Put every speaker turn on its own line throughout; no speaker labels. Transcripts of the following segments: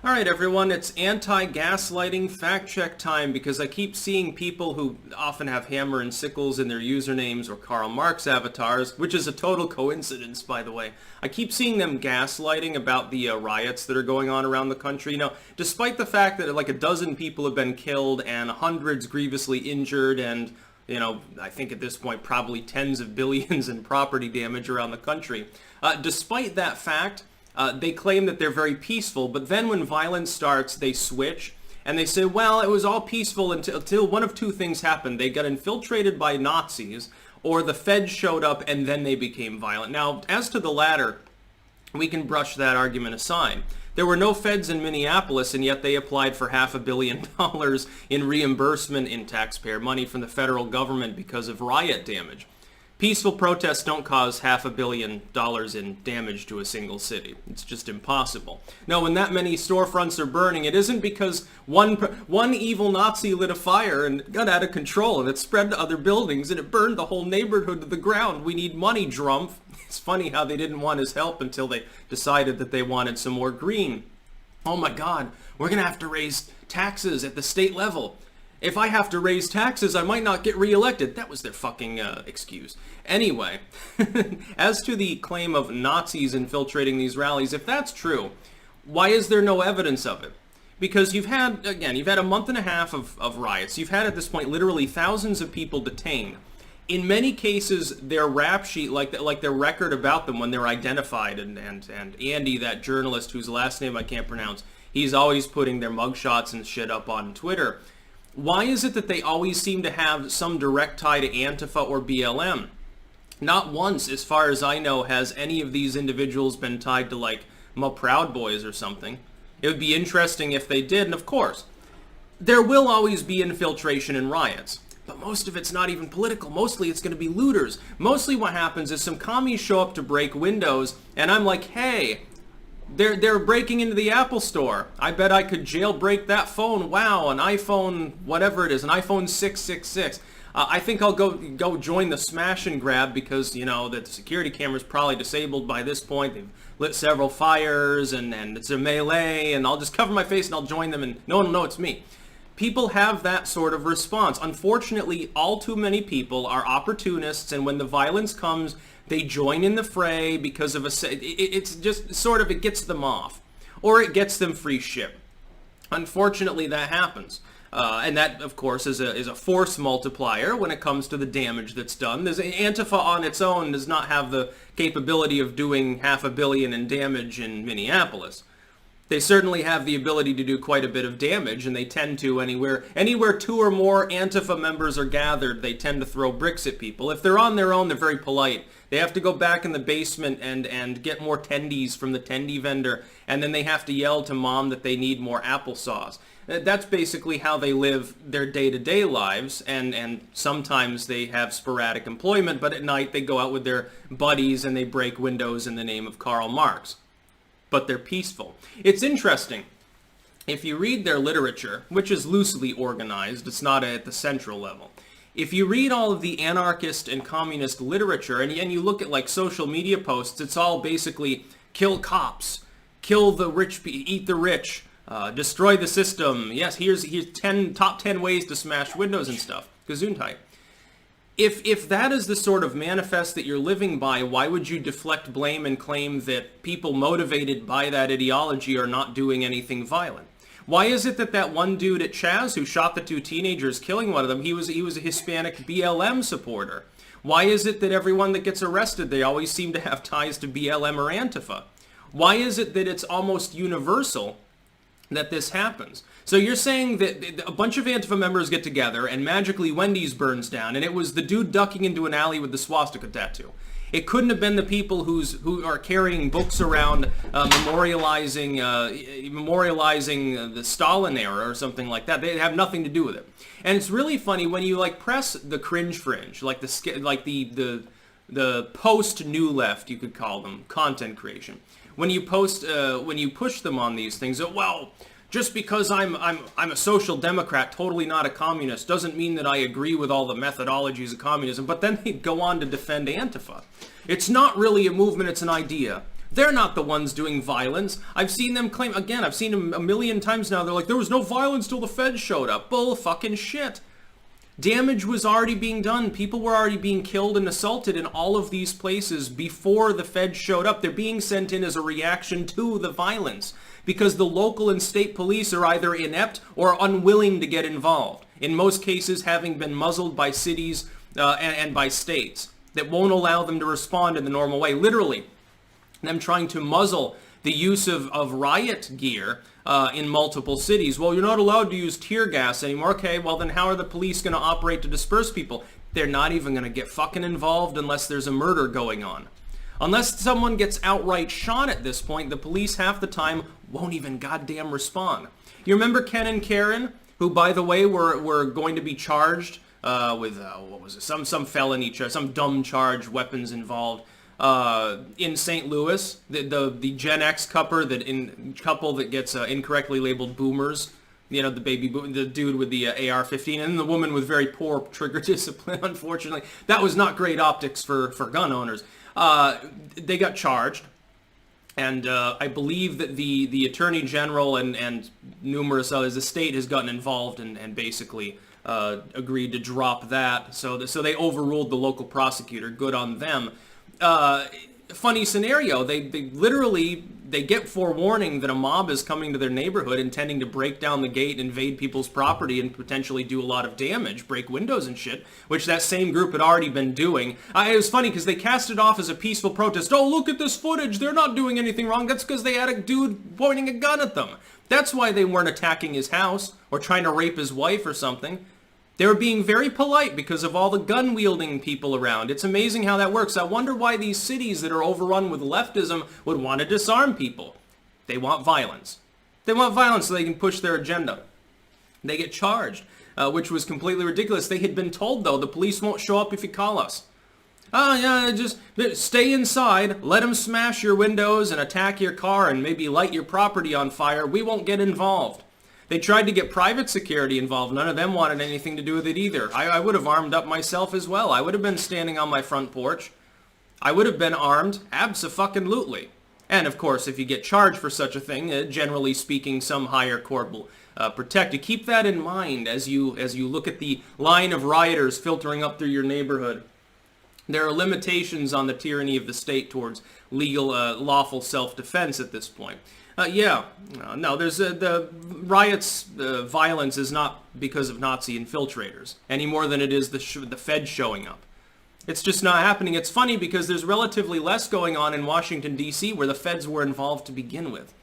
Alright everyone, it's anti-gaslighting fact-check time because I keep seeing people who often have hammer and sickles in their usernames or Karl Marx avatars, which is a total coincidence, by the way. I keep seeing them gaslighting about the riots that are going on around the country. You know, despite the fact that like a dozen people have been killed and hundreds grievously injured and, you know, I think at this point probably tens of billions in property damage around the country. Despite that fact, they claim that they're very peaceful, but then when violence starts, they switch, and they say, well, it was all peaceful until one of two things happened. They got infiltrated by Nazis, or the feds showed up, and then they became violent. Now, as to the latter, we can brush that argument aside. There were no feds in Minneapolis, and yet they applied for $500 million in reimbursement in taxpayer money from the federal government because of riot damage. Peaceful protests don't cause $500 million in damage to a single city. It's just impossible. No, when that many storefronts are burning, it isn't because one evil Nazi lit a fire and got out of control and it spread to other buildings and it burned the whole neighborhood to the ground. We need money, Drumpf. It's funny how they didn't want his help until they decided that they wanted some more green. Oh my God, we're going to have to raise taxes at the state level. If I have to raise taxes, I might not get reelected. That was their fucking excuse. Anyway, as to the claim of Nazis infiltrating these rallies, if that's true, why is there no evidence of it? Because you've had a month and a half of riots. You've had at this point literally thousands of people detained. In many cases, their rap sheet, like their record about them when they're identified, and Andy, that journalist whose last name I can't pronounce, he's always putting their mugshots and shit up on Twitter. Why is it that they always seem to have some direct tie to Antifa or BLM? Not once, as far as I know, has any of these individuals been tied to, like, Proud Boys or something. It would be interesting if they did, and of course, there will always be infiltration in riots. But most of it's not even political. Mostly it's going to be looters. Mostly what happens is some commies show up to break windows, and I'm like, hey, they're breaking into the Apple store. I bet I could jailbreak that phone. Wow, an iPhone, whatever it is, an iPhone 666. I think I'll go join the smash and grab because, you know, the security camera's probably disabled by this point. They've lit several fires and it's a melee, and I'll just cover my face and I'll join them and no one will know it's me. People have that sort of response. Unfortunately, all too many people are opportunists, and when the violence comes, they join in the fray because of it's just sort of, it gets them off. Or it gets them free ship. Unfortunately, that happens. And that, of course, is a force multiplier when it comes to the damage that's done. Antifa on its own does not have the capability of doing $500 million in damage in Minneapolis. They certainly have the ability to do quite a bit of damage, and they tend to anywhere two or more Antifa members are gathered, they tend to throw bricks at people. If they're on their own, they're very polite. They have to go back in the basement and get more tendies from the tendy vendor, and then they have to yell to mom that they need more applesauce. That's basically how they live their day-to-day lives, and sometimes they have sporadic employment, but at night they go out with their buddies and they break windows in the name of Karl Marx. But they're peaceful. It's interesting. If you read their literature, which is loosely organized, it's not at the central level. If you read all of the anarchist and communist literature, and you look at like social media posts, it's all basically kill cops, kill the rich, eat the rich, destroy the system. Yes, here's top 10 ways to smash windows and stuff. Gesundheit. If that is the sort of manifest that you're living by, why would you deflect blame and claim that people motivated by that ideology are not doing anything violent? Why is it that one dude at Chaz who shot the two teenagers, killing one of them, he was a Hispanic BLM supporter? Why is it that everyone that gets arrested, they always seem to have ties to BLM or Antifa? Why is it that it's almost universal that this happens? So you're saying that a bunch of Antifa members get together and magically Wendy's burns down, and it was the dude ducking into an alley with the swastika tattoo. It couldn't have been the people who are carrying books around memorializing the Stalin era or something like that. They have nothing to do with it. And it's really funny when you like press the cringe fringe, like the post new left, you could call them, content creation. When you push them on these things, well, just because I'm a social democrat, totally not a communist, doesn't mean that I agree with all the methodologies of communism. But then they go on to defend Antifa. It's not really a movement, it's an idea. They're not the ones doing violence. I've seen them claim, again, I've seen them a million times now, they're like, there was no violence till the feds showed up. Bull fucking shit. Damage was already being done. People were already being killed and assaulted in all of these places before the feds showed up. They're being sent in as a reaction to the violence because the local and state police are either inept or unwilling to get involved. In most cases, having been muzzled by cities and by states that won't allow them to respond in the normal way. Literally, them trying to muzzle the use of riot gear in multiple cities. Well, you're not allowed to use tear gas anymore. Okay, well then how are the police going to operate to disperse people? They're not even going to get fucking involved unless there's a murder going on. Unless someone gets outright shot at this point, the police half the time won't even goddamn respond. You remember Ken and Karen, who, by the way, were going to be charged with, what was it, some felony charge, some dumb charge, weapons involved. In St. Louis, the Gen X couple that gets incorrectly labeled boomers, you know, the dude with the AR-15, and the woman with very poor trigger discipline, unfortunately. That was not great optics for gun owners. They got charged, and I believe that the Attorney General and numerous others, the state has gotten involved and basically agreed to drop that. So they overruled the local prosecutor. Good on them. Funny scenario. They literally get forewarning that a mob is coming to their neighborhood intending to break down the gate, invade people's property, and potentially do a lot of damage, break windows and shit, which that same group had already been doing. It was funny because they cast it off as a peaceful protest. Oh, look at this footage. They're not doing anything wrong. That's because they had a dude pointing a gun at them. That's why they weren't attacking his house or trying to rape his wife or something. They were being very polite because of all the gun-wielding people around. It's amazing how that works. I wonder why these cities that are overrun with leftism would want to disarm people. They want violence. They want violence so they can push their agenda. They get charged, which was completely ridiculous. They had been told, though, the police won't show up if you call us. Oh, yeah, just stay inside, let them smash your windows and attack your car and maybe light your property on fire. We won't get involved. They tried to get private security involved. None of them wanted anything to do with it either. I would have armed up myself as well. I would have been standing on my front porch. I would have been armed, abso-fucking-lutely. And, of course, if you get charged for such a thing, generally speaking, some higher court will protect you. Keep that in mind as you look at the line of rioters filtering up through your neighborhood. There are limitations on the tyranny of the state towards legal, lawful self-defense at this point. No, there's the riots, violence is not because of Nazi infiltrators any more than it is the Fed showing up. It's just not happening. It's funny because there's relatively less going on in Washington, D.C., where the feds were involved to begin with.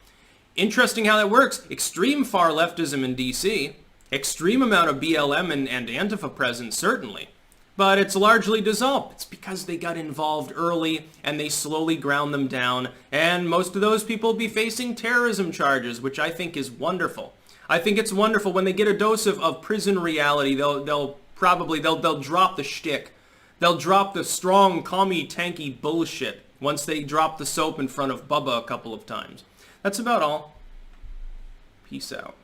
Interesting how that works. Extreme far leftism in D.C., extreme amount of BLM and Antifa presence, certainly. But it's largely dissolved. It's because they got involved early and they slowly ground them down. And most of those people will be facing terrorism charges, which I think is wonderful. I think it's wonderful when they get a dose of prison reality. They'll drop the shtick. They'll drop the strong, calmy, tanky bullshit once they drop the soap in front of Bubba a couple of times. That's about all. Peace out.